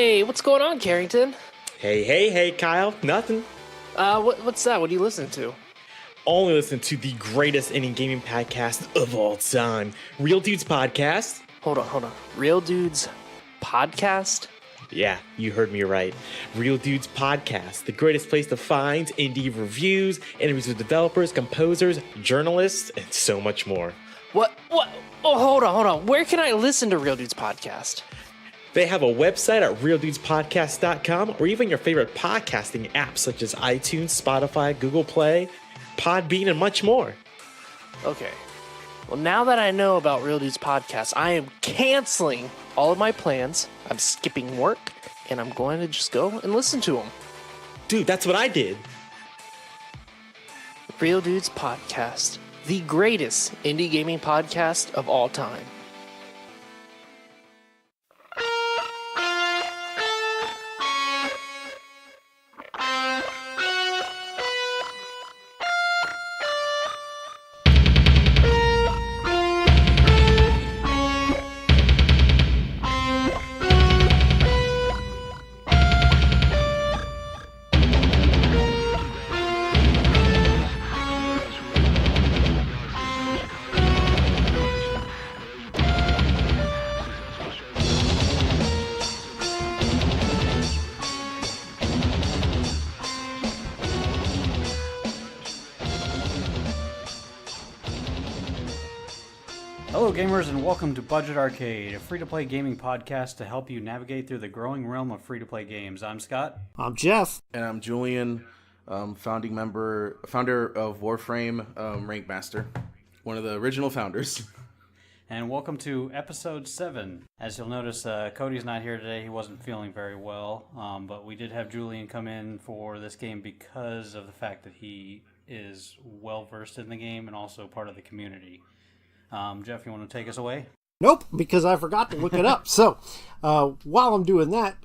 Hey, what's going on, Carrington? Hey, Kyle. Nothing. What's that? What are you listening to? Only listen to the greatest indie gaming podcast of all time, Real Dudes Podcast. Hold on. Real Dudes Podcast? Yeah, you heard me right. Real Dudes Podcast, the greatest place to find indie reviews, interviews with developers, composers, journalists, and so much more. What? Oh, hold on. Where can I listen to Real Dudes Podcast? They have a website at realdudespodcast.com or even your favorite podcasting apps such as iTunes, Spotify, Google Play, Podbean, and much more. Okay. Well, now that I know about Real Dudes Podcast, I am canceling all of my plans. I'm skipping work, and I'm going to just go and listen to them. Dude, that's what I did. Real Dudes Podcast, the greatest indie gaming podcast of all time. Hello gamers and welcome to Budget Arcade, a free-to-play gaming podcast to help you navigate through the growing realm of free-to-play games. I'm Scott. I'm Jeff. And I'm Julian, founder of Warframe, Rank Master, one of the original founders. And welcome to episode 7. As you'll notice, Cody's not here today. He wasn't feeling very well, but we did have Julian come in for this game because of the fact that he is well-versed in the game and also part of the community. Jeff, you want to take us away? Nope, because I forgot to look it up. So, while I'm doing that,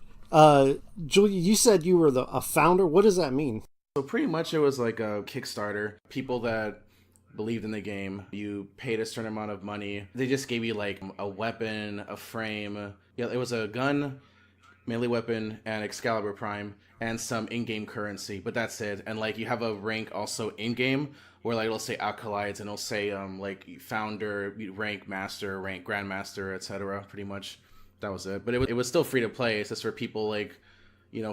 Julia, you said you were a founder. What does that mean? So pretty much it was like a Kickstarter. People that believed in the game, you paid a certain amount of money. They just gave you like a weapon, a frame. Yeah, it was a gun, melee weapon, and Excalibur Prime, and some in-game currency. But that's it. And like you have a rank also in-game, where like it'll say acolytes and it'll say like founder, rank master, rank grandmaster, etc. Pretty much that was it. But it was still free to play. It's just for people like,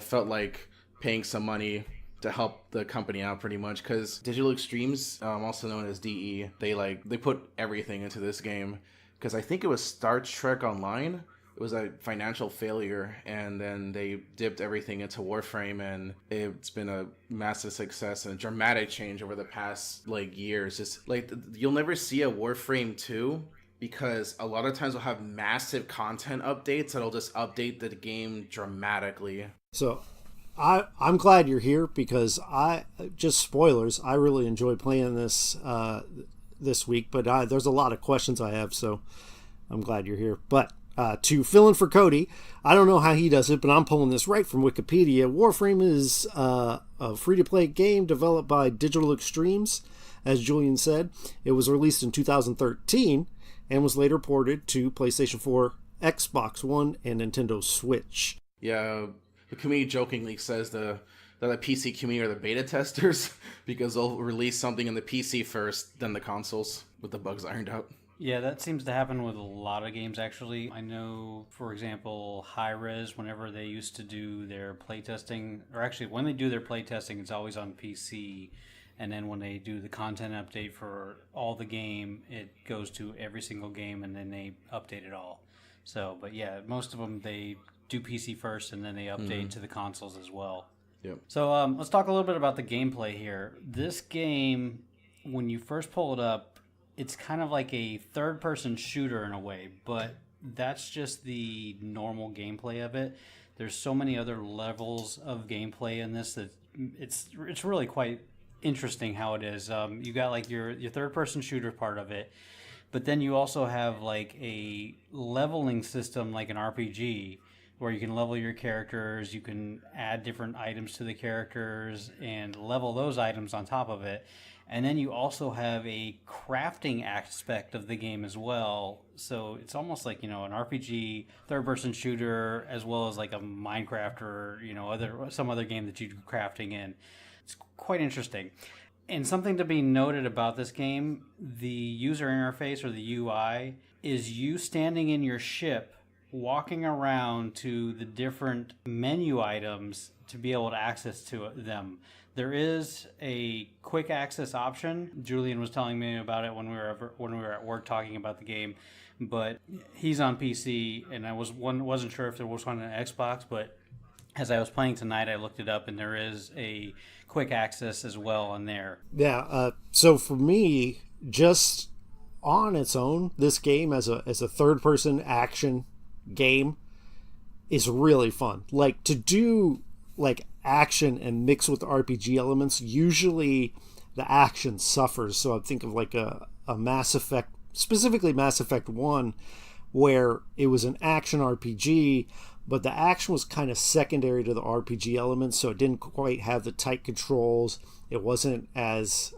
felt like paying some money to help the company out pretty much. Because Digital Extremes, also known as DE, they put everything into this game. Because I think it was Star Trek Online. It was a financial failure, and then they dipped everything into Warframe, and it's been a massive success and a dramatic change over the past years. Just like you'll never see a Warframe 2 because a lot of times we'll have massive content updates that'll just update the game dramatically. So I'm glad you're here because just spoilers, I really enjoyed playing this this week, but there's a lot of questions I have, so I'm glad you're here. But to fill in for Cody, I don't know how he does it, but I'm pulling this right from Wikipedia. Warframe is a free-to-play game developed by Digital Extremes, as Julian said. It was released in 2013 and was later ported to PlayStation 4, Xbox One, and Nintendo Switch. Yeah, the community jokingly says that the PC community are the beta testers because they'll release something in the PC first, then the consoles with the bugs ironed out. Yeah, that seems to happen with a lot of games, actually. I know, for example, Hi-Rez, whenever they used to do their playtesting, or actually, when they do their playtesting, it's always on PC. And then when they do the content update for all the game, it goes to every single game, and then they update it all. So, but yeah, most of them, they do PC first, and then they update to the consoles as well. Yep. So let's talk a little bit about the gameplay here. This game, when you first pull it up, it's kind of like a third-person shooter in a way, but that's just the normal gameplay of it. There's so many other levels of gameplay in this that it's really quite interesting how it is. You got like your third-person shooter part of it, but then you also have like a leveling system like an RPG where you can level your characters, you can add different items to the characters and level those items on top of it. And then you also have a crafting aspect of the game as well. So it's almost like, an RPG, third-person shooter, as well as like a Minecraft or, some other game that you do crafting in. It's quite interesting. And something to be noted about this game, the user interface or the UI is you standing in your ship, walking around to the different menu items to be able to access to them. There is a quick access option. Julian was telling me about it when we were at work talking about the game, but he's on PC, and I wasn't sure if there was one on Xbox, but as I was playing tonight, I looked it up, and there is a quick access as well on there. Yeah. So for me, just on its own, this game as a third-person action game is really fun. Like, to do like action and mix with RPG elements, usually the action suffers. So I think of like a Mass Effect, specifically Mass Effect 1, where it was an action RPG, but the action was kind of secondary to the RPG elements, so it didn't quite have the tight controls. It wasn't as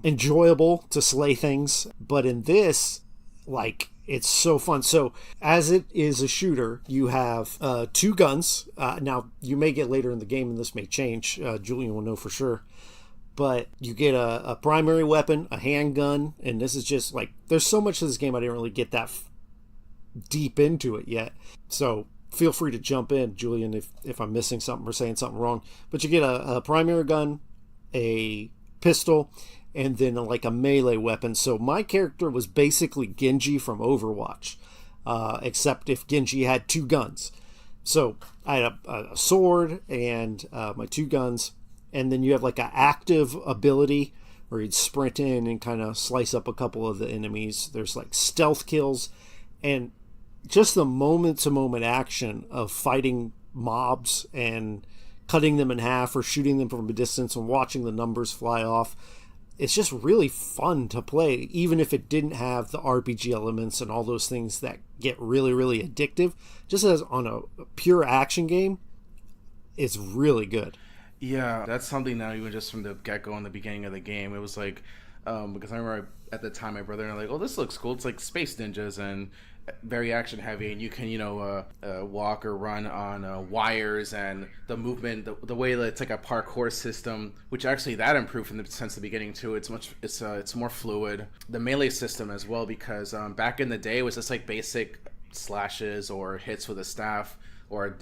enjoyable to slay things. But in this, like, it's so fun. So as it is a shooter, you have 2 guns. Now, you may get later in the game, and this may change. Julian will know for sure. But you get a primary weapon, a handgun, and this is just like, there's so much of this game I didn't really get that deep into it yet. So feel free to jump in, Julian, if I'm missing something or saying something wrong. But you get a primary gun, a pistol, and then like a melee weapon. So my character was basically Genji from Overwatch, except if Genji had 2 guns. So I had a sword and my 2 guns, and then you have like an active ability where you'd sprint in and kind of slice up a couple of the enemies. There's like stealth kills, and just the moment-to-moment action of fighting mobs and cutting them in half or shooting them from a distance and watching the numbers fly off. It's just really fun to play, even if it didn't have the RPG elements and all those things that get really, really addictive. Just as on a pure action game, it's really good. Yeah, that's something that even just from the get-go in the beginning of the game, it was like, because I remember at the time my brother and I were like, oh, this looks cool. It's like Space Ninjas and very action heavy, and you can walk or run on wires, and the movement, the way that it's like a parkour system, which actually that improved from since the beginning too. It's more fluid. The melee system as well, because back in the day it was just like basic slashes or hits with a staff, or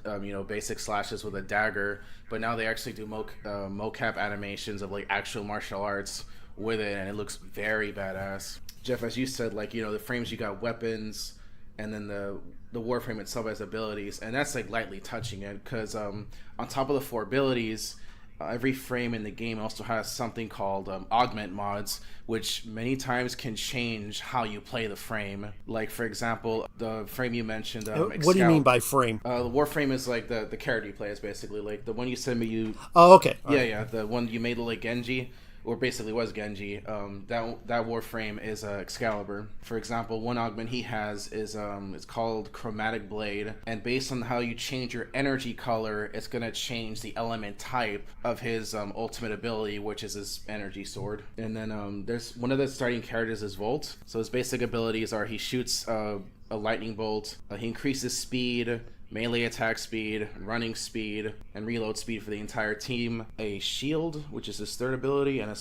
basic slashes with a dagger, but now they actually do mocap animations of like actual martial arts with it, and it looks very badass. Jeff, as you said, like, the frames, you got weapons, and then the Warframe itself has abilities, and that's like lightly touching it, because on top of the 4 abilities, every frame in the game also has something called augment mods, which many times can change how you play the frame. Like, for example, the frame you mentioned, what do you mean by frame? The Warframe is like the character you play is basically like the one you sent me. Oh, okay. Yeah, the one you made like Genji, or basically was Genji. That Warframe is Excalibur. For example, one augment he has is it's called Chromatic Blade, and based on how you change your energy color, it's gonna change the element type of his ultimate ability, which is his energy sword. And then there's one of the starting characters is Volt. So his basic abilities are he shoots a lightning bolt, he increases speed, melee attack speed, running speed, and reload speed for the entire team. A shield, which is his 3rd ability, and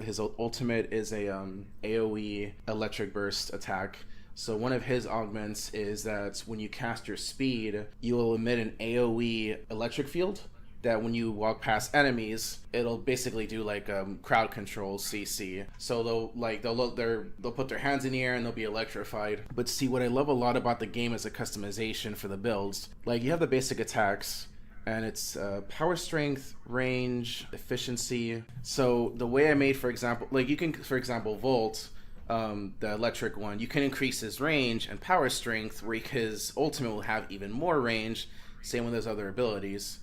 his ultimate is a AoE electric burst attack. So one of his augments is that when you cast your speed, you will emit an AoE electric field that when you walk past enemies, it'll basically do like crowd control CC. So they'll put their hands in the air and they'll be electrified. But see, what I love a lot about the game is the customization for the builds. Like, you have the basic attacks, and it's power, strength, range, efficiency. So the way I made, for example, like you can, for example, Volt, the electric one, you can increase his range and power strength, where his ultimate will have even more range. Same with his other abilities.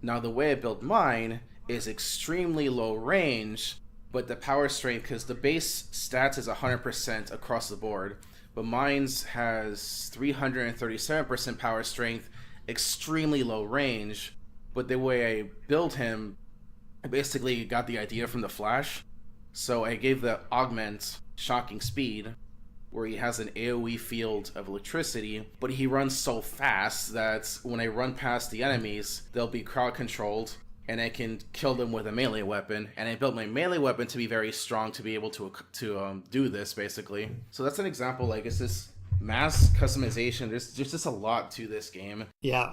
Now, the way I built mine is extremely low range, but the power strength, because the base stats is 100% across the board, but mine's has 337% power strength extremely low range. But the way I built him, I basically got the idea from the Flash. So I gave the augment shocking speed, where he has an AoE field of electricity, but he runs so fast that when I run past the enemies, they'll be crowd controlled, and I can kill them with a melee weapon. And I built my melee weapon to be very strong to be able to do this, basically. So that's an example. Like, it's this mass customization. There's just a lot to this game. Yeah,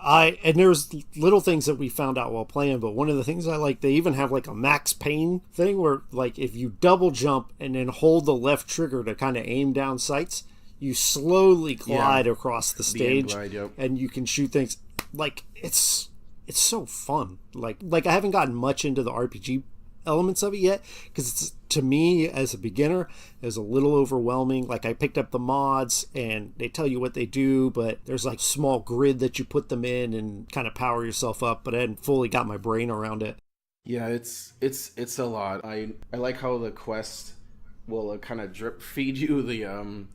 and there's little things that we found out while playing, but one of the things I like, they even have like a max pain thing where, like, if you double jump and then hold the left trigger to kind of aim down sights, you slowly glide across the stage, and you can shoot things. Like, it's so fun. Like I haven't gotten much into the RPG elements of it yet, because it's, to me as a beginner, is a little overwhelming. Like, I picked up the mods and they tell you what they do, but there's like small grid that you put them in and kind of power yourself up, but I hadn't fully got my brain around it. Yeah, it's a lot. I like how the quest will kind of drip feed you the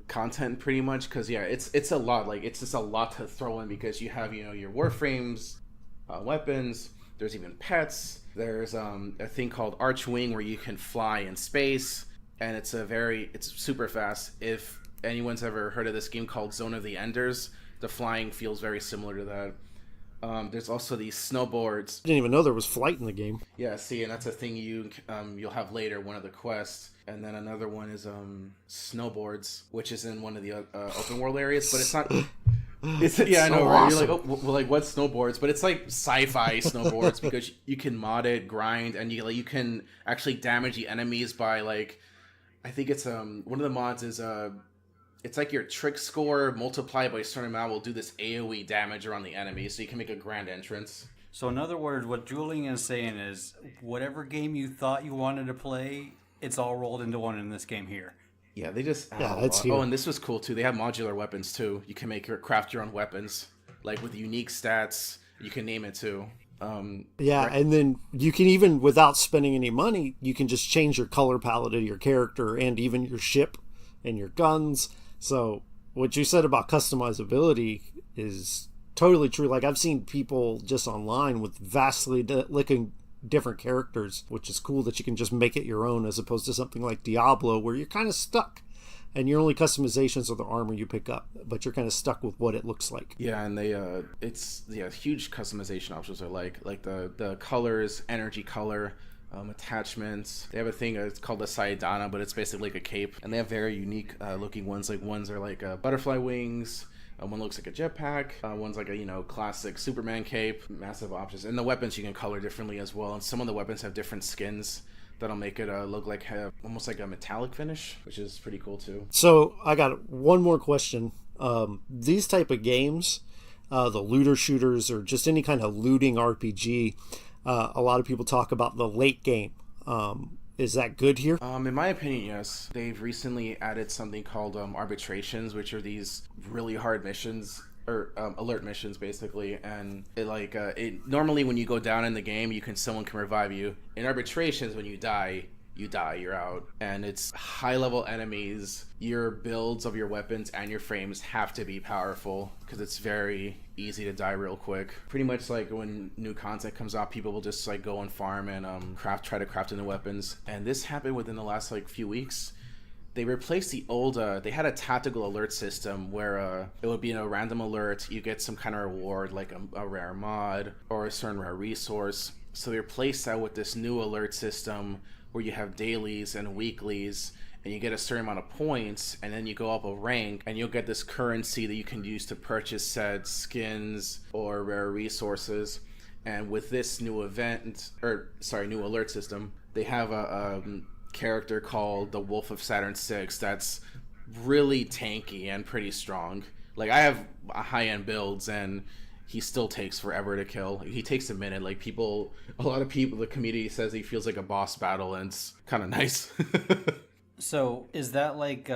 content pretty much, because it's a lot. Like, it's just a lot to throw in, because you have, your Warframes, weapons, there's even pets. There's a thing called Archwing where you can fly in space, and it's super fast. If anyone's ever heard of this game called Zone of the Enders, the flying feels very similar to that. There's also these snowboards. I didn't even know there was flight in the game. Yeah, see, and that's a thing you'll have later, one of the quests. And then another one is snowboards, which is in one of the open world areas, but it's not. Yeah, I know, right? Awesome. You're like, oh, well, like, what snowboards? But it's like sci-fi snowboards, because you can mod it, grind, and you can actually damage the enemies by, like, I think it's one of the mods is it's like your trick score multiplied by a certain amount will do this AoE damage around the enemy, so you can make a grand entrance. So in other words, what Julian is saying is, whatever game you thought you wanted to play, it's all rolled into one in this game here. Yeah, they just that's huge. Oh, and this was cool too. They have modular weapons too. You can craft your own weapons, like with unique stats. You can name it too. And then you can, even without spending any money, you can just change your color palette of your character and even your ship and your guns. So what you said about customizability is totally true. Like, I've seen people just online with vastly looking different characters, which is cool that you can just make it your own, as opposed to something like Diablo where you're kind of stuck and your only customizations are the armor you pick up, but you're kind of stuck with what it looks like. Yeah, and they huge customization options are like the colors, energy color, attachments. They have a thing it's called the Saidana, but it's basically like a cape, and they have very unique looking ones. Like, ones are like butterfly wings. One looks like a jetpack. One's like a classic Superman cape. Massive options, and the weapons you can color differently as well. And some of the weapons have different skins that'll make it look like almost like a metallic finish, which is pretty cool too. So I got one more question. These type of games, the looter shooters or just any kind of looting RPG, a lot of people talk about the late game. Is that good here? In my opinion, yes. They've recently added something called arbitrations, which are these really hard missions, or alert missions, basically. And it normally when you go down in the game, someone can revive you. In arbitrations, when you die, you're out. And it's high-level enemies. Your builds of your weapons and your frames have to be powerful, because it's very easy to die real quick. Pretty much like when new content comes out, people will just like go and farm and try to craft new weapons. And this happened within the last few weeks. They replaced the old, they had a tactical alert system where it would be a random alert. You get some kind of reward, like a rare mod or a certain rare resource. So they replaced that with this new alert system where you have dailies and weeklies, and you get a certain amount of points, and then you go up a rank, and you'll get this currency that you can use to purchase said skins or rare resources. And with this new new alert system, they have a character called the Wolf of Saturn 6 that's really tanky and pretty strong. Like, I have high-end builds, and he still takes forever to kill. He takes a minute. Like, a lot of people, the community says he feels like a boss battle, and it's kind of nice. So is that like,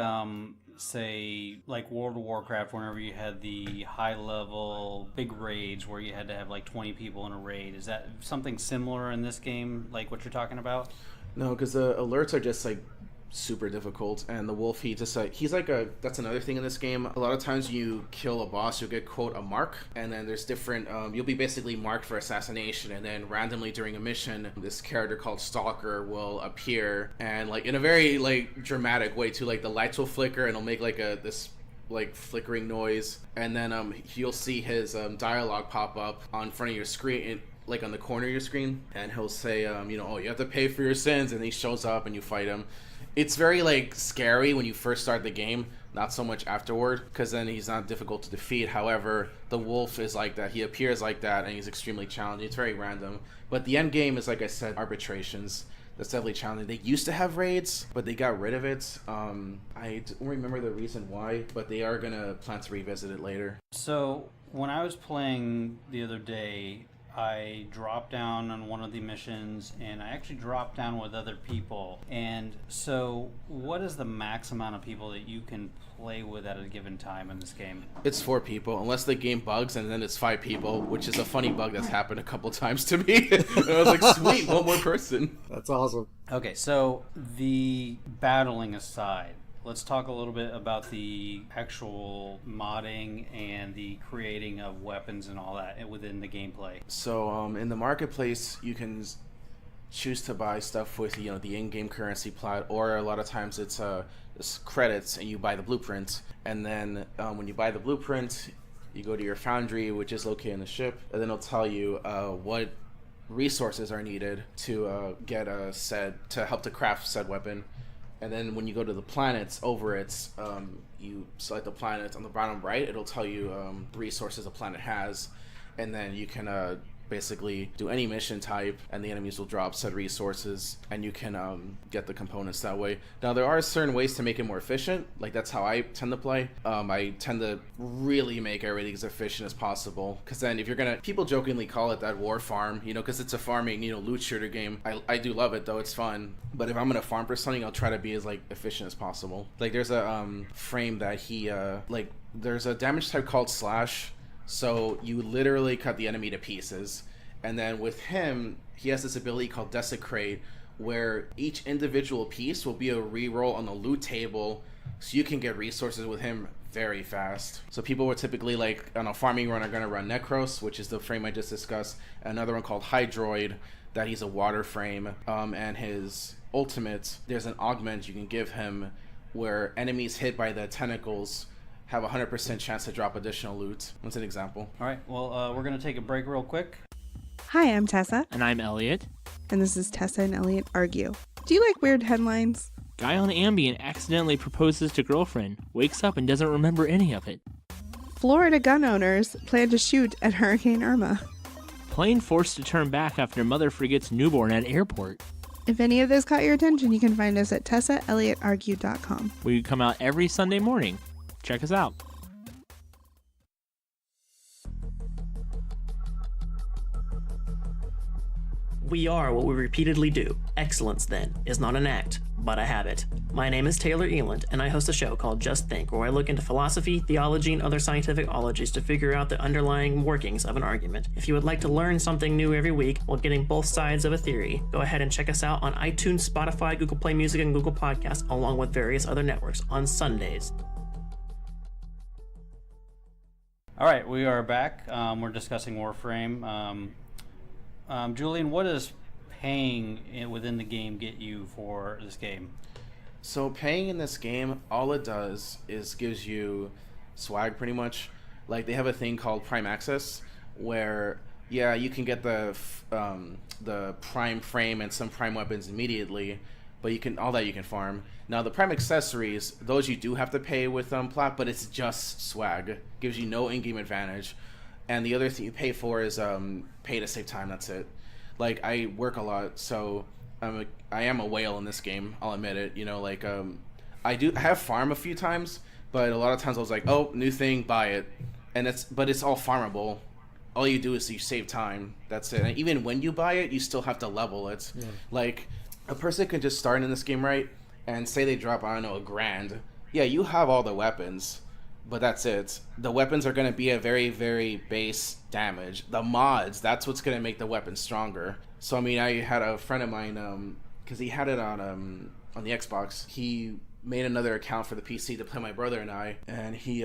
say, like World of Warcraft, whenever you had the high-level big raids where you had to have like 20 people in a raid? Is that something similar in this game, like what you're talking about? No, because the alerts are just like super difficult. And the wolf, that's another thing in this game. A lot of times you kill a boss, you'll get, quote, a mark, and then there's different, you'll be basically marked for assassination, and then randomly during a mission, this character called Stalker will appear, and like in a very like dramatic way too, like the lights will flicker and it'll make like this like flickering noise, and then you'll see his dialogue pop up on front of your screen, like on the corner of your screen, and he'll say, oh, you have to pay for your sins, and he shows up and you fight him. It's very like scary when you first start the game, not so much afterward, because then he's not difficult to defeat. However, the wolf is like that. He appears like that, and he's extremely challenging. It's very random. But the end game is, like I said, arbitrations. That's definitely challenging. They used to have raids, but they got rid of it. I don't remember the reason why, but they are going to plan to revisit it later. So when I was playing the other day, I dropped down on one of the missions, and I actually dropped down with other people. And so what is the max amount of people that you can play with at a given time in this game? It's 4 people, unless the game bugs, and then it's 5 people, which is a funny bug that's happened a couple times to me. And I was like, sweet, one more person. That's awesome. Okay, so the battling aside, let's talk a little bit about the actual modding and the creating of weapons and all that within the gameplay. So in the marketplace, you can choose to buy stuff with the in-game currency plot, or a lot of times it's credits, and you buy the blueprint. And then when you buy the blueprint, you go to your foundry, which is located in the ship, and then it'll tell you what resources are needed to get to help to craft said weapon. And then when you go to the planets, you select the planet on the bottom right, it'll tell you resources a planet has, and then you can basically do any mission type, and the enemies will drop said resources, and you can get the components that way. Now, there are certain ways to make it more efficient. Like, that's how I tend to play. I tend to really make everything as efficient as possible, because then if you're gonna, people jokingly call it that war farm, because it's a farming, loot shooter game. I do love it, though. It's fun. But if I'm gonna farm for something, I'll try to be as like efficient as possible. Like, there's a frame that there's a damage type called slash. So you literally cut the enemy to pieces. And then with him, he has this ability called Desecrate, where each individual piece will be a reroll on the loot table, so you can get resources with him very fast. So people were typically, like, on a farming run, are going to run Necros, which is the frame I just discussed. Another one called Hydroid, that he's a water frame. And his ultimate, there's an augment you can give him where enemies hit by the tentacles have a 100% chance to drop additional loot. That's an example. All right, well, we're going to take a break real quick. Hi, I'm Tessa. And I'm Elliot. And this is Tessa and Elliot Argue. Do you like weird headlines? Guy on Ambien accidentally proposes to girlfriend, wakes up and doesn't remember any of it. Florida gun owners plan to shoot at Hurricane Irma. Plane forced to turn back after mother forgets newborn at airport. If any of this caught your attention, you can find us at TessaElliottArgue.com. We come out every Sunday morning. Check us out. We are what we repeatedly do. Excellence, then, is not an act, but a habit. My name is Taylor Eland, and I host a show called Just Think, where I look into philosophy, theology, and other scientific ologies to figure out the underlying workings of an argument. If you would like to learn something new every week while getting both sides of a theory, go ahead and check us out on iTunes, Spotify, Google Play Music, and Google Podcasts, along with various other networks on Sundays. All right, we are back. We're discussing Warframe. Julian, what does paying within the game get you for this game? So paying in this game, all it does is gives you swag, pretty much. Like, they have a thing called Prime Access, where you can get the Prime frame and some Prime weapons immediately, but you can farm. Now, the Prime accessories, those you do have to pay with plat, but it's just swag. Gives you no in-game advantage. And the other thing you pay for is pay to save time. That's it. Like, I work a lot, so I am a whale in this game. I'll admit it. I have farm a few times, but a lot of times I was like, oh, new thing, buy it, but it's all farmable. All you do is you save time. That's it. And even when you buy it, you still have to level it. Yeah. Like, a person can just start in this game, right, and say they drop, I don't know, $1,000. Yeah, you have all the weapons, but that's it. The weapons are going to be a very, very base damage. The mods, that's what's going to make the weapon stronger. So, I mean, I had a friend of mine, because he had it on on the Xbox. He made another account for the PC to play my brother and I, and he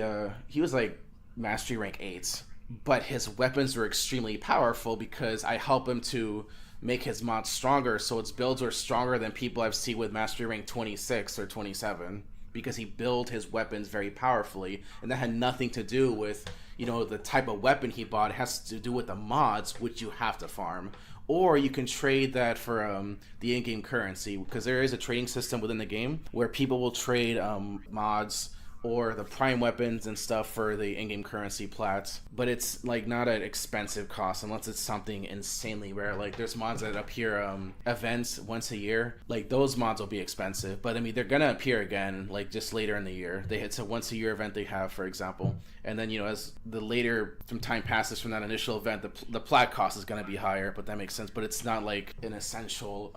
was like mastery rank 8, but his weapons were extremely powerful because I help him to make his mods stronger, so its builds are stronger than people I've seen with mastery rank 26 or 27, because he built his weapons very powerfully, and that had nothing to do with, you know, the type of weapon he bought. It has to do with the mods, which you have to farm. Or you can trade that for the in-game currency, because there is a trading system within the game where people will trade mods or the prime weapons and stuff for the in-game currency plats, but it's like not an expensive cost unless it's something insanely rare. Like there's mods that appear events once a year, like those mods will be expensive, but I mean they're gonna appear again like just later in the year. It's a once a year event they have, for example, and then, you know, as the later from time passes from that initial event, the plat cost is gonna be higher, but that makes sense. But it's not like an essential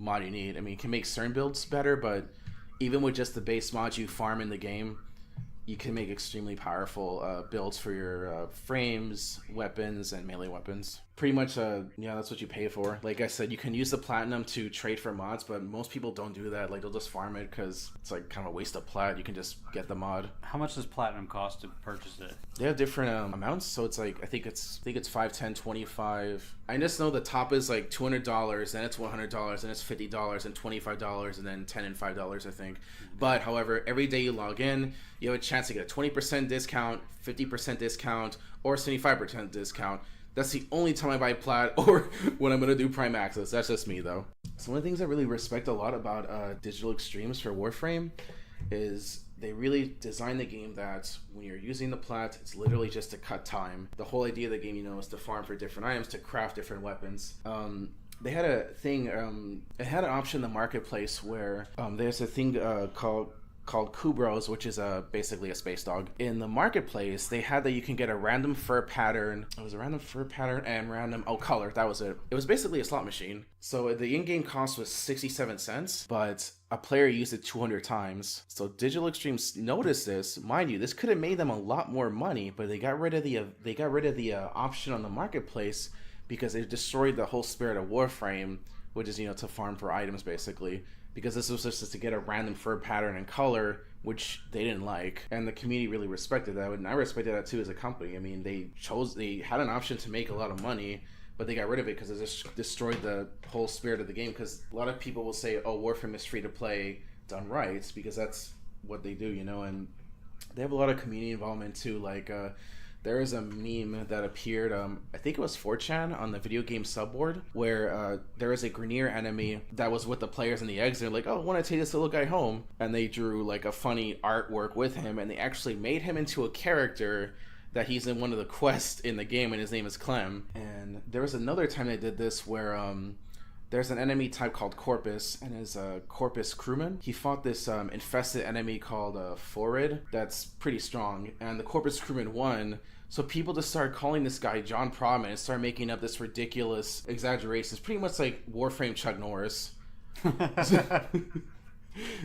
mod you need. I mean, you can make certain builds better, but even with just the base mods you farm in the game, you can make extremely powerful builds for your frames, weapons, and melee weapons. Pretty much, yeah, that's what you pay for. Like I said, you can use the platinum to trade for mods, but most people don't do that. Like, they'll just farm it because it's like kind of a waste of plat. You can just get the mod. How much does platinum cost to purchase it? They have different amounts, so it's like I think it's 5, 10, 25. I just know the top is like $200, then it's $100, then it's $50 and $25, and then $10 and $5, I think. But however, every day you log in, you have a chance to get a 20% discount, 50% discount, or 75% discount. That's the only time I buy plat, or when I'm going to do Prime Access. That's just me, though. So one of the things I really respect a lot about Digital Extremes for Warframe is they really designed the game that when you're using the plat, it's literally just to cut time. The whole idea of the game, you know, is to farm for different items, to craft different weapons. They had a thing, it had an option in the marketplace where there's a thing called Kubros, which is basically a space dog. In the marketplace, they had that you can get a random fur pattern. It was a random fur pattern and random color. That was it. It was basically a slot machine. So the in-game cost was 67 cents, but a player used it 200 times. So Digital Extremes noticed this. Mind you, this could have made them a lot more money, but they got rid of the option on the marketplace because it destroyed the whole spirit of Warframe, which is, you know, to farm for items basically. Because this was just to get a random fur pattern and color, which they didn't like. And the community really respected that, and I respected that too as a company. I mean, they had an option to make a lot of money, but they got rid of it because it just destroyed the whole spirit of the game. Because a lot of people will say, oh, Warframe is free to play done right, because that's what they do, you know. And they have a lot of community involvement too. Like, there is a meme that appeared, I think it was 4chan on the video game subboard, where there is a Grenier enemy that was with the players in the exit. They're like, oh, I want to take this little guy home. And they drew like a funny artwork with him, and they actually made him into a character that he's in one of the quests in the game, and his name is Clem. And there was another time they did this where there's an enemy type called Corpus, and his Corpus crewman. He fought this infested enemy called Forid that's pretty strong, and the Corpus crewman won. So people just started calling this guy John Prodman and started making up this ridiculous exaggerations, pretty much like Warframe Chuck Norris.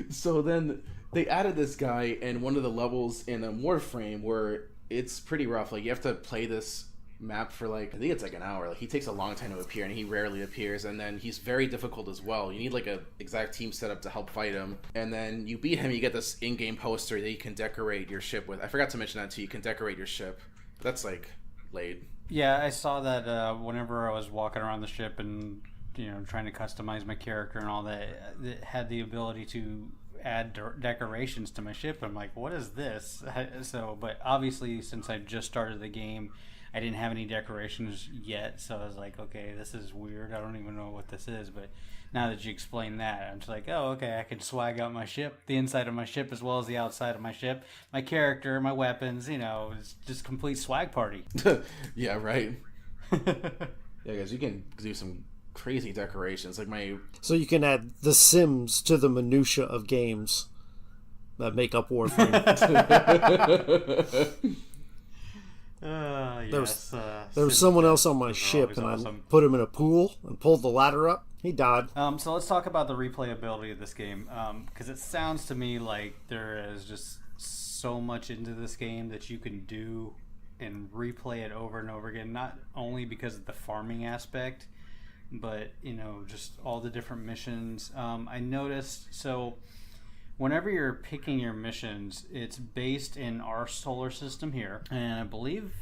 So then they added this guy in one of the levels in Warframe where it's pretty rough. Like, you have to play this map for like, I think it's like an hour. Like, he takes a long time to appear, and he rarely appears, and then he's very difficult as well. You need like a exact team setup to help fight him, and then you beat him, you get this in-game poster that you can decorate your ship with. I forgot to mention that too. You can decorate your ship. That's like laid. Yeah, I saw that whenever I was walking around the ship and, you know, trying to customize my character and all that, it had the ability to add decorations to my ship. I'm like, what is this? So, but obviously, since I just started the game, I didn't have any decorations yet, so I was like, okay, this is weird. I don't even know what this is, but now that you explain that, I'm just like, oh, okay, I can swag out my ship, the inside of my ship as well as the outside of my ship, my character, my weapons, you know, it's just complete swag party. Yeah, right. Yeah, guys, you can do some crazy decorations. Like So you can add The Sims to the minutia of games that make up Warframe. Yes. There was someone else on my ship, and awesome. I put him in a pool and pulled the ladder up. He died. So let's talk about the replayability of this game, because it sounds to me like there is just so much into this game that you can do and replay it over and over again, not only because of the farming aspect, but just all the different missions. I noticed, so whenever you're picking your missions, it's based in our solar system here, and I believe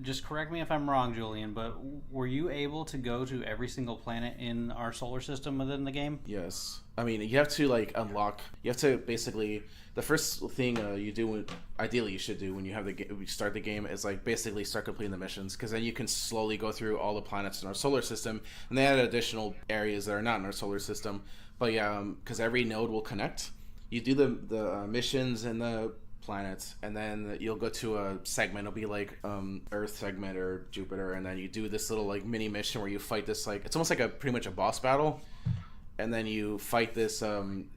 just correct me if I'm wrong, Julian, but were you able to go to every single planet in our solar system within the game? Yes. I mean, you have to unlock. You have to basically. The first thing you do, ideally you should do when you start the game, is basically start completing the missions, because then you can slowly go through all the planets in our solar system, and they add additional areas that are not in our solar system. But yeah, because every node will connect. You do the missions and the planets, and then you'll go to a segment. It'll be Earth segment or Jupiter, and then you do this little mini mission where you fight this it's almost pretty much a boss battle, and then you fight this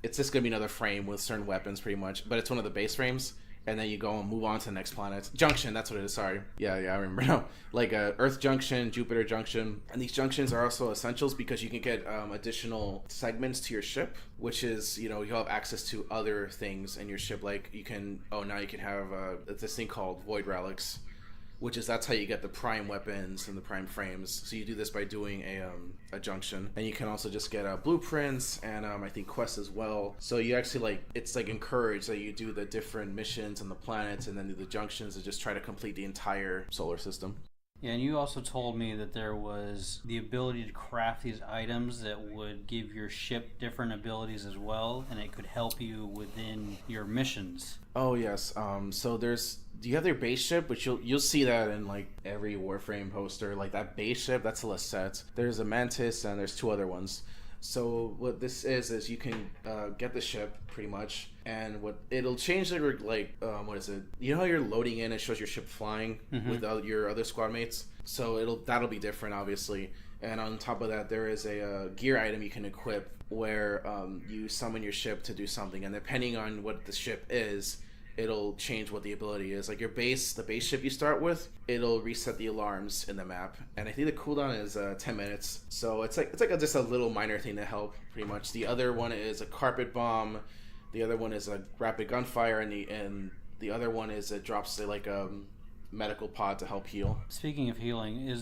it's just gonna be another frame with certain weapons pretty much, but it's one of the base frames, and then you go and move on to the next planet. Junction, that's what it is. Sorry. Yeah, I remember now. Earth Junction, Jupiter Junction. And these junctions are also essentials because you can get additional segments to your ship, which is, you'll have access to other things in your ship. Now you can have this thing called Void Relics, that's how you get the prime weapons and the prime frames. So you do this by doing a junction, and you can also just get blueprints and I think quests as well. So you actually it's encouraged that you do the different missions on the planets and then do the junctions and just try to complete the entire solar system. Yeah, and you also told me that there was the ability to craft these items that would give your ship different abilities as well, and it could help you within your missions. Oh yes. So do you have their base ship, which you'll see that in every Warframe poster, that base ship, that's a Lisette. There's a Mantis, and there's two other ones. So what this is you can get the ship pretty much, and what it'll change what is it? You know how you're loading in, it shows your ship flying with your other squad mates. So that'll be different, obviously. And on top of that, there is a gear item you can equip where you summon your ship to do something, and depending on what the ship is, it'll change what the ability is. The base ship you start with, it'll reset the alarms in the map, and I think the cooldown is 10 minutes. So it's just a little minor thing to help, pretty much. The other one is a carpet bomb. The other one is a rapid gunfire, and the other one is it drops a medical pod to help heal. Speaking of healing,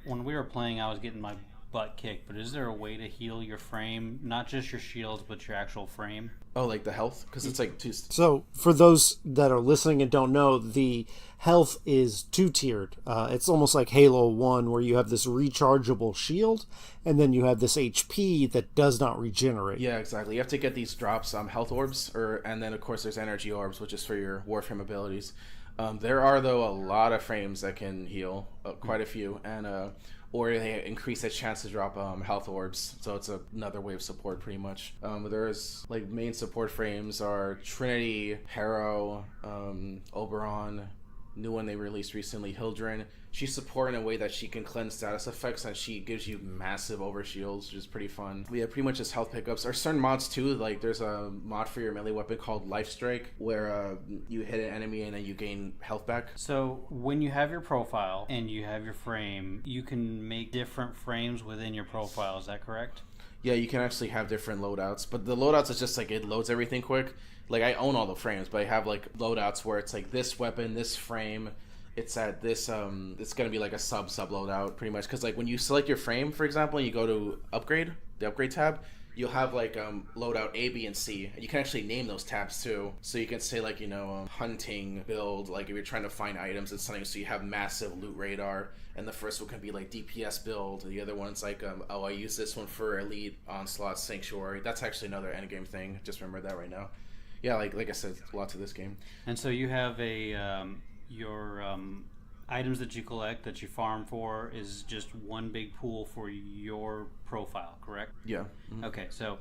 when we were playing, I was getting my butt kicked, but is there a way to heal your frame, not just your shields but your actual frame? Oh, the health, because it's two. So for those that are listening and don't know, the health is two-tiered. It's almost like Halo 1, where you have this rechargeable shield, and then you have this HP that does not regenerate. Yeah, exactly. You have to get these drops, health orbs, and then of course there's energy orbs, which is for your Warframe abilities. There are, though, a lot of frames that can heal, quite a few, and or they increase the chance to drop health orbs, so it's another way of support, pretty much. There's main support frames are Trinity, Harrow, Oberon, new one they released recently, Hildren. She's support in a way that she can cleanse status effects, and she gives you massive overshields, which is pretty fun. We have pretty much just health pickups. There's certain mods too, there's a mod for your melee weapon called Life Strike, where you hit an enemy and then you gain health back. So when you have your profile and you have your frame, you can make different frames within your profile, is that correct? Yeah, you can actually have different loadouts, but the loadouts is just it loads everything quick. I own all the frames, but I have loadouts where it's this weapon, this frame, it's at this it's gonna be a sub loadout, pretty much, because when you select your frame, for example, and you go to the upgrade tab, you'll have loadout A, B, and C, and you can actually name those tabs too. So you can say hunting build, if you're trying to find items and something, so you have massive loot radar, and the first one can be DPS build, the other one's I use this one for elite onslaught sanctuary. That's actually another endgame thing, just remember that right now. Yeah, like I said, a lot to this game. And so you have your items that you collect, that you farm for, is just one big pool for your profile, correct? Yeah. Mm-hmm. Okay, so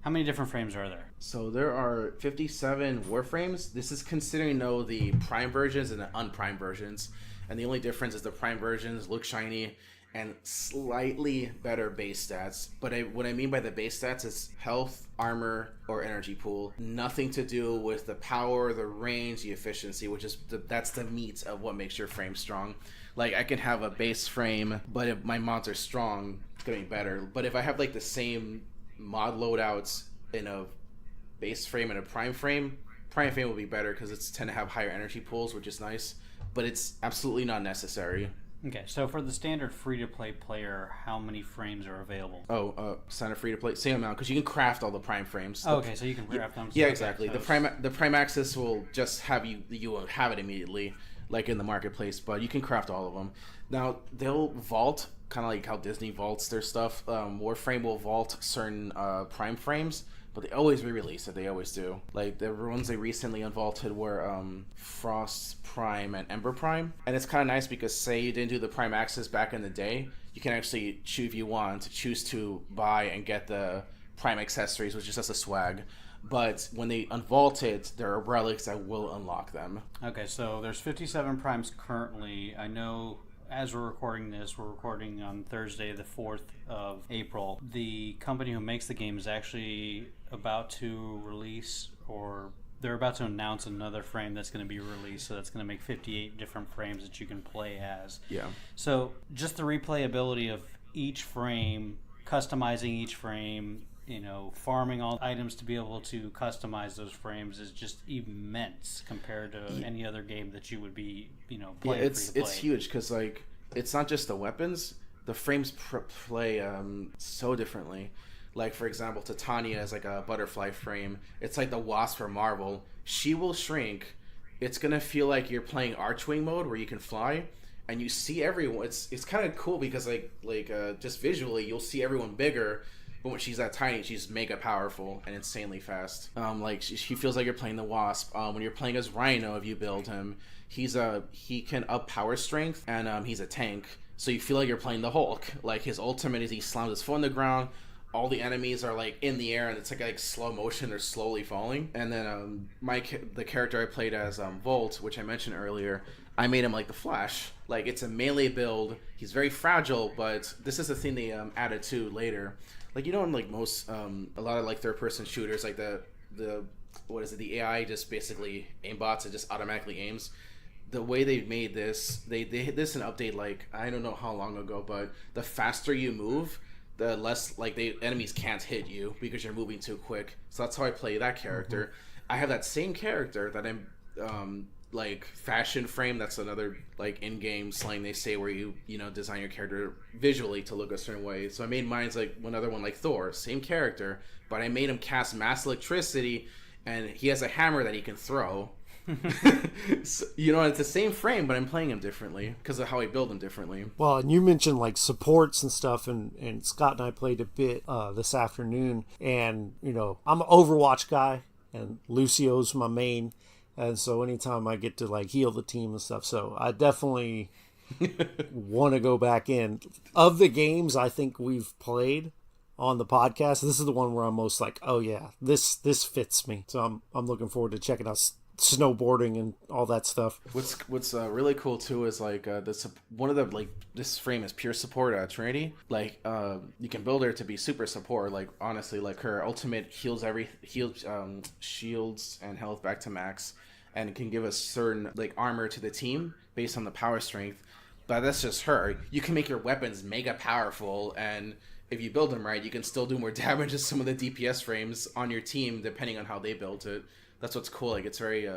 how many different frames are there? So there are 57 Warframes. This is considering, the prime versions and the unprime versions. And the only difference is the prime versions look shiny and slightly better base stats. But what I mean by the base stats is health, armor, or energy pool. Nothing to do with the power, the range, the efficiency, which is that's the meat of what makes your frame strong. I can have a base frame, but if my mods are strong, it's gonna be better. But if I have the same mod loadouts in a base frame and a prime frame will be better because it's tend to have higher energy pools, which is nice. But it's absolutely not necessary. Okay, so for the standard free-to-play player, how many frames are available? Standard free to play, same amount, because you can craft all the prime frames. Okay, so you can craft them. Yeah, Okay, exactly. so The prime access will just have you will have it immediately, like in the marketplace, but you can craft all of them. Now they'll vault, kind of like how Disney vaults their stuff. Warframe will vault certain prime frames, but they always re-release it. They always do. Like the ones they recently unvaulted were Frost Prime and Ember Prime, and it's kind of nice because say you didn't do the prime access back in the day, you can actually choose if you want choose to buy and get the prime accessories, which is just a swag. But when they unvault it, there are relics that will unlock them. Okay, so there's 57 primes currently. I know as we're recording this, we're recording on Thursday, the 4th of April. The company who makes the game is actually about to release, or they're about to announce another frame that's going to be released. So that's going to make 58 different frames that you can play as. Yeah. So just the replayability of each frame, customizing each frame, farming all items to be able to customize those frames is just immense compared to any other game that you would be, playing. Yeah, it's huge because like it's not just the weapons; the frames play so differently. Like for example, Titania is like a butterfly frame. It's like the Wasp for Marvel. She will shrink. It's gonna feel like you're playing Archwing mode where you can fly, and you see everyone. It's kind of cool because just visually you'll see everyone bigger. But when she's that tiny, she's mega powerful and insanely fast. She feels like you're playing the Wasp. When you're playing as Rhino, if you build him, he can up power strength, and he's a tank. So you feel like you're playing the Hulk. Like his ultimate is he slams his foot on the ground. All the enemies are like in the air, and it's like slow motion. They're slowly falling. And then the character I played as Volt, which I mentioned earlier, I made him like the Flash. Like it's a melee build. He's very fragile, but this is the thing they added to later. Like in like most a lot of like third person shooters, like the the AI just basically aimbots, it just automatically aims. The way they made this, they hit this an update like I don't know how long ago, but the faster you move, the less like the enemies can't hit you because you're moving too quick. So that's how I play that character. I have that same character that I'm like fashion frame. That's another like in-game slang they say where you design your character visually to look a certain way. So I made mine's like another one like Thor, same character, but I made him cast mass electricity, and he has a hammer that he can throw. So, it's the same frame, but I'm playing him differently because of how I build him differently. Well, and you mentioned like supports and stuff, and Scott and I played a bit this afternoon, and I'm an Overwatch guy, and Lucio's my main. And so anytime I get to like heal the team and stuff, so I definitely want to go back in. Of the games I think we've played on the podcast, this is the one where I'm most like, oh yeah, this fits me. So I'm looking forward to checking out snowboarding and all that stuff. What's really cool too is like this one of the like this frame is pure support Trinity. Like you can build her to be super support. Like honestly, like her ultimate heals shields and health back to max, and can give a certain like armor to the team based on the power strength. But that's just her. You can make your weapons mega powerful, and if you build them right, you can still do more damage to some of the DPS frames on your team depending on how they built it. That's what's cool. Like it's very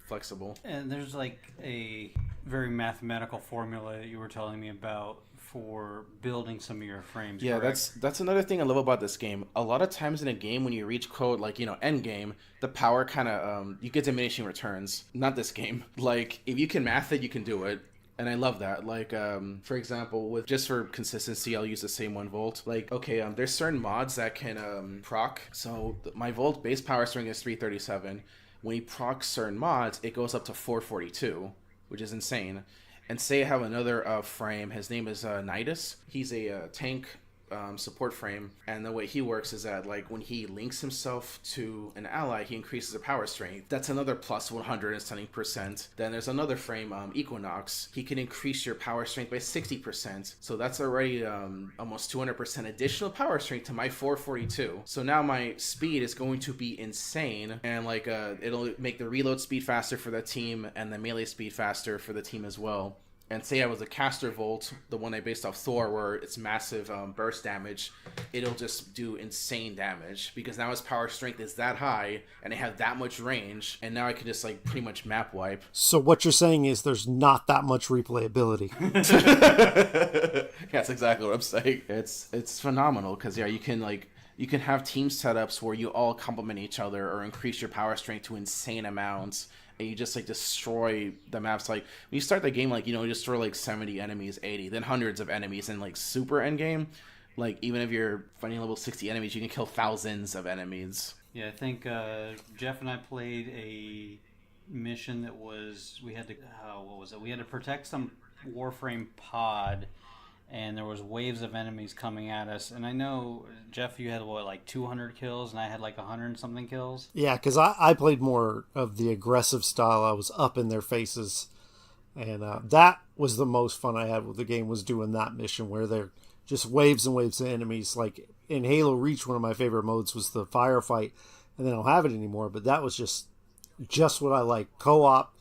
flexible. And there's like a very mathematical formula that you were telling me about for building some of your frames. Yeah, correct? that's another thing I love about this game. A lot of times in a game when you reach quote like end game, the power kind of you get diminishing returns. Not this game. Like if you can math it, you can do it. And I love that. Like, for example, just for consistency, I'll use the same one Volt. Like, okay, there's certain mods that can proc. So my Volt base power string is 337. When you proc certain mods, it goes up to 442, which is insane. And say I have another frame. His name is Nidus. He's a tank support frame, and the way he works is that like when he links himself to an ally, he increases the power strength. That's another plus 170%. Then there's another frame, Equinox. He can increase your power strength by 60%. So that's already almost 200% additional power strength to my 442. So now my speed is going to be insane, and like it'll make the reload speed faster for the team and the melee speed faster for the team as well. and say I was a caster volt, the one I based off Thor, where it's massive burst damage, it'll just do insane damage because now his power strength is that high and I have that much range, and now I can just like pretty much map wipe. So what you're saying is there's not that much replayability. That's exactly what I'm saying. It's phenomenal because you can have team setups where you all complement each other or increase your power strength to insane amounts. And you just like destroy the maps. Like when you start the game, like, you destroy like 70 enemies, 80, then hundreds of enemies in like super endgame. Like even if you're fighting level 60 enemies, you can kill thousands of enemies. Yeah, I think Jeff and I played a mission that was we had to what was it? We had to protect some Warframe pod, and there was waves of enemies coming at us. And I know, Jeff, you had, like 200 kills, and I had like 100 and something kills? Yeah, because I played more of the aggressive style. I was up in their faces. And that was the most fun I had with the game, was doing that mission where they're just waves and waves of enemies. Like in Halo Reach, one of my favorite modes was the firefight, and they don't have it anymore. But that was just what I like. Co-op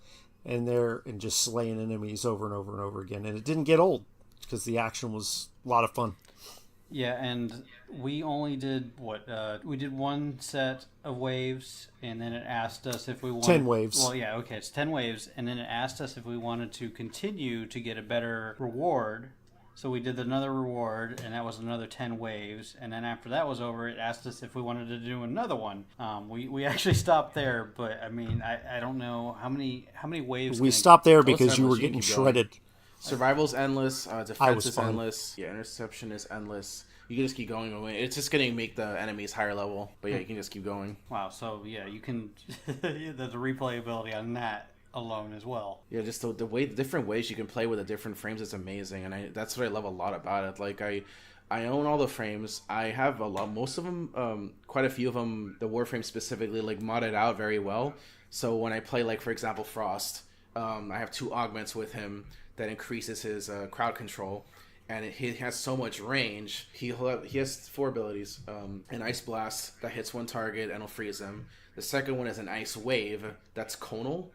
and just slaying enemies over and over and over again. And it didn't get old, because the action was a lot of fun. Yeah, and we only did we did one set of waves, and then it asked us if we wanted 10 waves. Well, yeah, okay, it's 10 waves, and then it asked us if we wanted to continue to get a better reward. So we did another reward, and that was another 10 waves, and then after that was over, it asked us if we wanted to do another one. We actually stopped there, but I mean, I don't know how many waves. We stopped there because you were getting shredded. Survival's endless, defense is endless, interception is endless. You can just keep going away. It's just going to make the enemies higher level, but yeah, you can just keep going. Wow, so yeah, you can. There's a replayability on that alone as well. Yeah, just the different ways you can play with the different frames is amazing, and that's what I love a lot about it. Like I own all the frames. I have most of them, quite a few of them, the Warframe specifically, like modded out very well. So when I play, like for example, Frost, I have 2 augments with him that increases his crowd control, and he has so much range. He has 4 abilities: an Ice Blast that hits one target and will freeze them. The second one is an Ice Wave that's conal.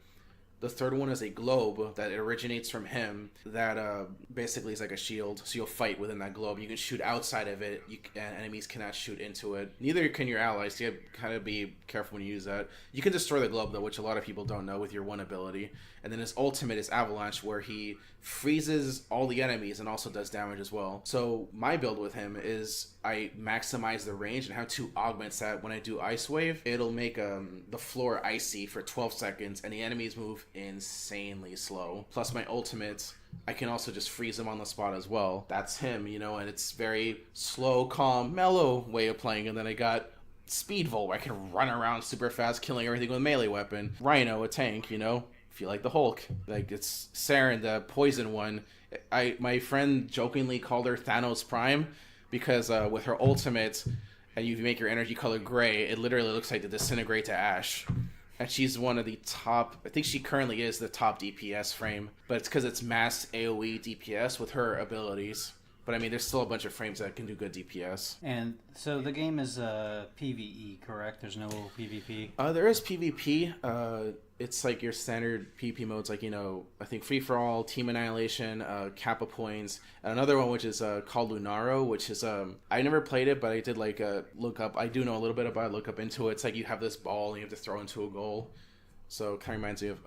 The third one is a globe that originates from him that basically is like a shield. So you'll fight within that globe. You can shoot outside of it, and enemies cannot shoot into it. Neither can your allies. So you have to kind of be careful when you use that. You can destroy the globe, though, which a lot of people don't know, with your one ability. And then his ultimate is Avalanche, where he freezes all the enemies and also does damage as well. So my build with him is I maximize the range and have 2 augments that when I do Ice Wave, it'll make the floor icy for 12 seconds, and the enemies move insanely slow. Plus my ultimate, I can also just freeze them on the spot as well. That's him, and it's very slow, calm, mellow way of playing. And then I got Speed Volt, where I can run around super fast, killing everything with a melee weapon. Rhino, a tank, if you like the Hulk. Like, it's Saren, the poison one. My friend jokingly called her Thanos Prime, because with her ultimate, and you make your energy color gray, it literally looks like the disintegrate to ash. And she's one of the top, I think she currently is the top DPS frame, but it's because it's mass AoE DPS with her abilities. But I mean, there's still a bunch of frames that can do good DPS. And so the game is PvE, correct? There's no PvP? There is PvP. It's like your standard PvP modes, like, I think Free For All, Team Annihilation, Kappa Points, and another one which is called Lunaro, which is, I never played it, but I did like look up, I do know a little bit about it, look up into it. It's like you have this ball and you have to throw into a goal. So it kind of reminds me of,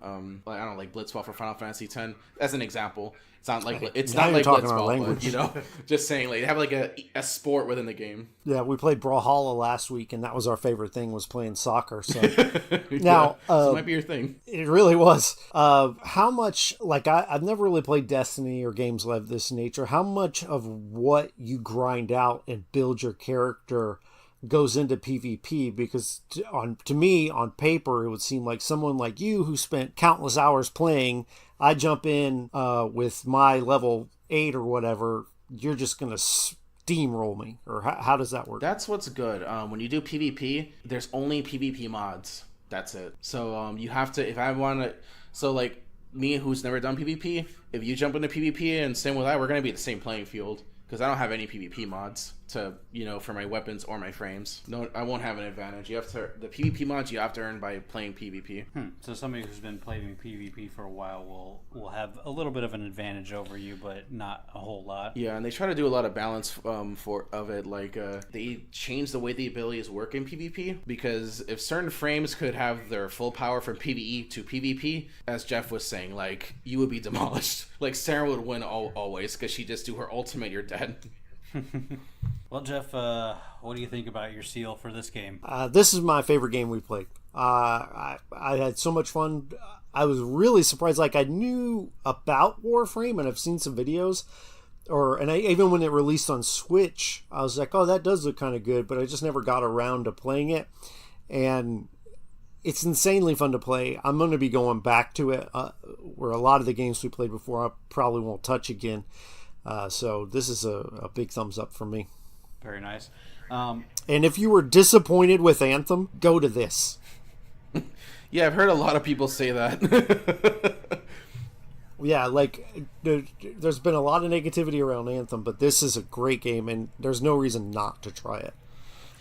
like Blitzball for Final Fantasy X, as an example. It's not like Blitzball, but, just saying, like, they have like a sport within the game. Yeah, we played Brawlhalla last week, and that was our favorite thing, was playing soccer. So now, so it might be your thing. It really was. How much, like, I've never really played Destiny or games of this nature. How much of what you grind out and build your character goes into PvP? Because to me, on paper, it would seem like someone like you who spent countless hours playing, I jump in with my level 8 or whatever, you're just going to steamroll me. Or how does that work? That's what's good. When you do PvP, there's only PvP mods. That's it. So you have to, if I want to, so like me who's never done PvP, if you jump into PvP and same with that, we're going to be at the same playing field, because I don't have any PvP mods. to, for my weapons or my frames. No, I won't have an advantage. You have to, the PvP mods you have to earn by playing PvP. So somebody who's been playing PvP for a while will have a little bit of an advantage over you, but not a whole lot. Yeah, and they try to do a lot of balance of it. Like they change the way the abilities work in PvP, because if certain frames could have their full power from PvE to PvP, as Jeff was saying, like you would be demolished. Like Sarah would win always because she just do her ultimate, you're dead. Well, Jeff, what do you think about your seal for this game? This is my favorite game we played. I had so much fun. I was really surprised. Like, I knew about Warframe and I've seen some videos, even when it released on Switch, I was like, oh, that does look kind of good, but I just never got around to playing it. And it's insanely fun to play. I'm going to be going back to it, where a lot of the games we played before I probably won't touch again. So this is a big thumbs up for me. Very nice. And if you were disappointed with Anthem, go to this. Yeah, I've heard a lot of people say that. Yeah, like there's been a lot of negativity around Anthem, but this is a great game, and there's no reason not to try it.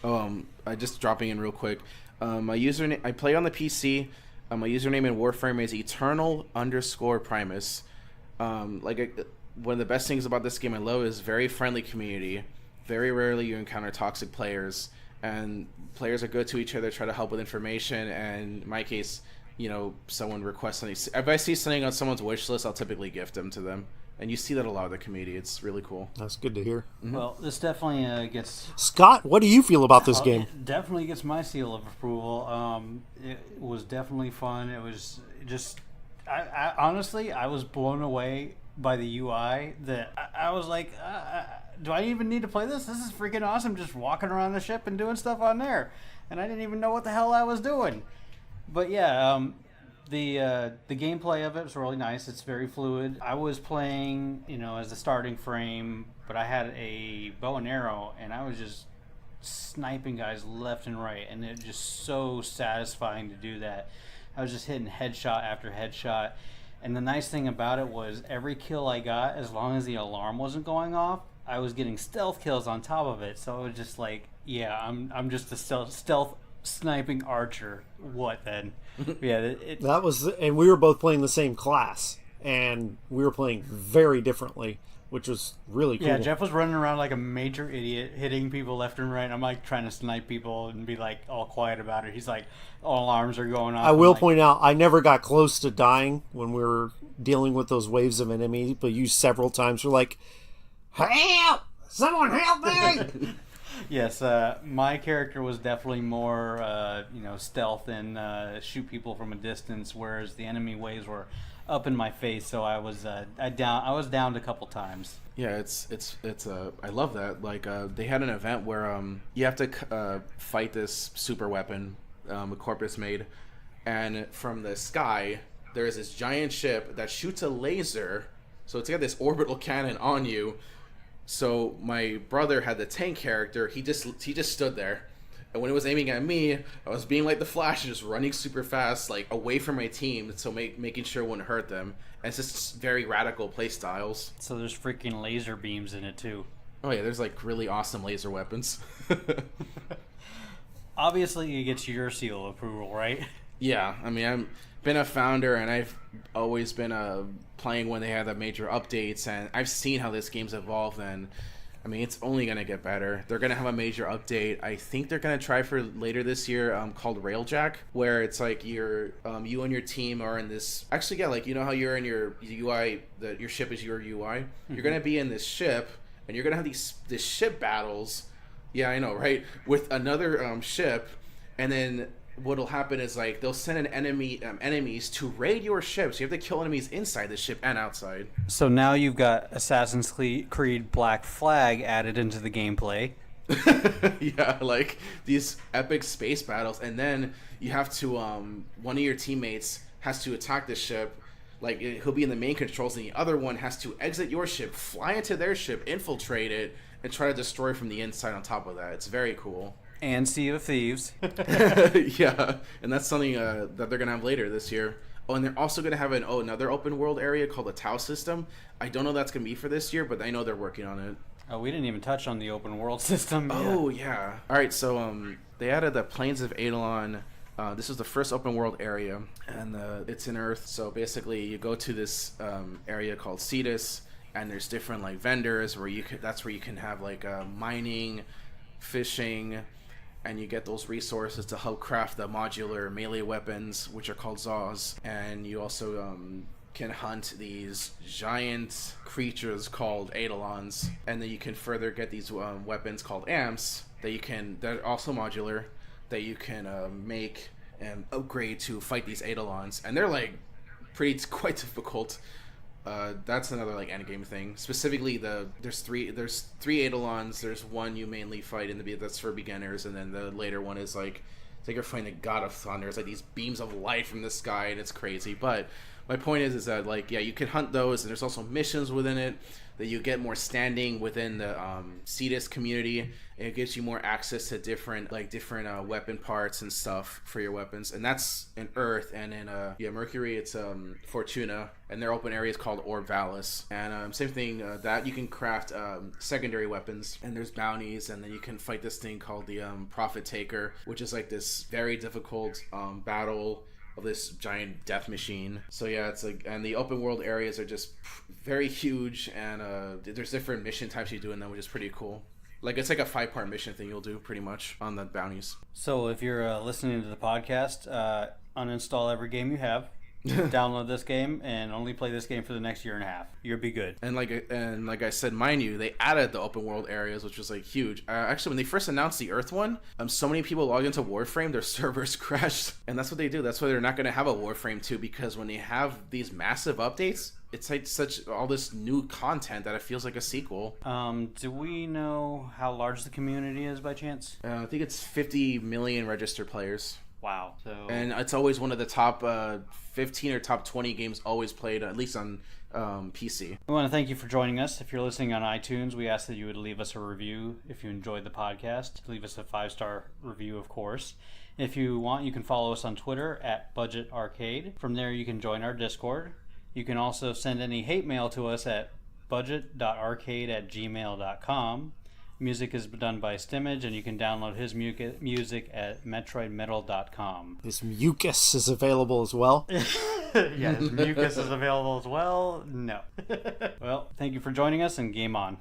I just dropping in real quick. My username, I play on the PC. My username in Warframe is Eternal_Primus. One of the best things about this game I love is very friendly community. Very rarely you encounter toxic players, and players are good to each other, try to help with information, and in my case, someone requests something. If I see something on someone's wish list, I'll typically gift them to them. And you see that a lot of the community. It's really cool. That's good to hear. Mm-hmm. Well, this definitely gets... Scott, what do you feel about this game? It definitely gets my seal of approval. It was definitely fun. It was just... I honestly, I was blown away by the UI that I was like, do I even need to play this? This is freaking awesome, just walking around the ship and doing stuff on there. And I didn't even know what the hell I was doing. But yeah, the gameplay of it was really nice. It's very fluid. I was playing, as the starting frame, but I had a bow and arrow, and I was just sniping guys left and right, and it was just so satisfying to do that. I was just hitting headshot after headshot. And the nice thing about it was every kill I got, as long as the alarm wasn't going off, I was getting stealth kills on top of it. So it was just like, yeah, I'm just a stealth sniping archer. What then? Yeah, that was, and we were both playing the same class, and we were playing very differently, which was really cool. Yeah, Jeff was running around like a major idiot, hitting people left and right. I'm like trying to snipe people and be like all quiet about it. He's like, all alarms are going off. I will point out, I never got close to dying when we were dealing with those waves of enemies, but you several times were like, help! Someone help me! Yes, my character was definitely more, stealth and shoot people from a distance, whereas the enemy waves were up in my face. So I was downed a couple times. Yeah, it's I love that. Like they had an event where you have to fight this super weapon, Corpus made, and from the sky there is this giant ship that shoots a laser. So it's got this orbital cannon on you. So my brother had the tank character. He just stood there, and when it was aiming at me, I was being like the Flash, just running super fast, like away from my team, so making sure it wouldn't hurt them. And it's just very radical play styles. So there's freaking laser beams in it too. Oh yeah, there's like really awesome laser weapons. Obviously, it gets your seal of approval, right? Yeah, I mean, I've been a founder, and I've always been playing when they have the major updates, and I've seen how this game's evolved, and I mean, it's only going to get better. They're going to have a major update. I think they're going to try for later this year called Railjack, where it's like you and your team are in this... Actually, yeah, like, how you're in your UI, your ship is your UI? Mm-hmm. You're going to be in this ship, and you're going to have these ship battles. Yeah, I know, right? With another ship, and then what'll happen is like they'll send an enemies to raid your ship, so you have to kill enemies inside the ship and outside. So now you've got Assassin's Creed Black Flag added into the gameplay. Yeah, like these epic space battles, and then you have to one of your teammates has to attack the ship. Like he'll be in the main controls, and the other one has to exit your ship, fly into their ship, infiltrate it, and try to destroy from the inside on top of that. It's very cool. And Sea of Thieves. Yeah, and that's something that they're going to have later this year. Oh, and they're also going to have another open world area called the Tau system. I don't know if that's going to be for this year, but I know they're working on it. Oh, we didn't even touch on the open world system. Oh, yeah. All right, so they added the Plains of Eidolon. This is the first open world area, and it's in Earth. So basically, you go to this area called Cetus, and there's different like vendors where that's where you can have like mining, fishing, and you get those resources to help craft the modular melee weapons, which are called Zaws. And you also can hunt these giant creatures called Eidolons, and then you can further get these weapons called Amps that are also modular, that you can make and upgrade to fight these Eidolons, and they're like quite difficult. That's another like endgame thing. Specifically, there's three Eidolons. There's one you mainly fight in that's for beginners, and then the later one is like it's like you're fighting the God of Thunder. It's like these beams of light from the sky, and it's crazy. But my point is that like you can hunt those, and there's also missions within it that you get more standing within the Cetus community, and it gives you more access to different weapon parts and stuff for your weapons. And that's in Earth, and in Mercury it's Fortuna, and their open area is called Orvalis. And same thing, that you can craft secondary weapons, and there's bounties, and then you can fight this thing called the Prophet Taker, which is like this very difficult battle of this giant death machine. So yeah, it's like, and the open world areas are just very huge, and there's different mission types you do in them, which is pretty cool. Like it's like a 5-part mission thing you'll do pretty much on the bounties. So if you're listening to the podcast, uninstall every game you have, download this game, and only play this game for the next year and a half. You'll be good. And like I said, mind you, they added the open world areas, which was like huge. Actually, when they first announced the Earth one, so many people logged into Warframe, their servers crashed, and that's what they do. That's why they're not going to have a Warframe 2, because when they have these massive updates, it's like all this new content that it feels like a sequel. Do we know how large the community is by chance? I think it's 50 million registered players. Wow. So, and it's always one of the top 15 or top 20 games always played, at least on PC. We want to thank you for joining us. If you're listening on iTunes, we ask that you would leave us a review if you enjoyed the podcast. Leave us a 5-star review, of course. If you want, you can follow us on Twitter at Budget Arcade. From there, you can join our Discord. You can also send any hate mail to us at budget.arcade@gmail.com. Music is done by Stimage, and you can download his music at metroidmetal.com. His mucus is available as well. Yeah, his mucus is available as well. No. Well, thank you for joining us, and game on.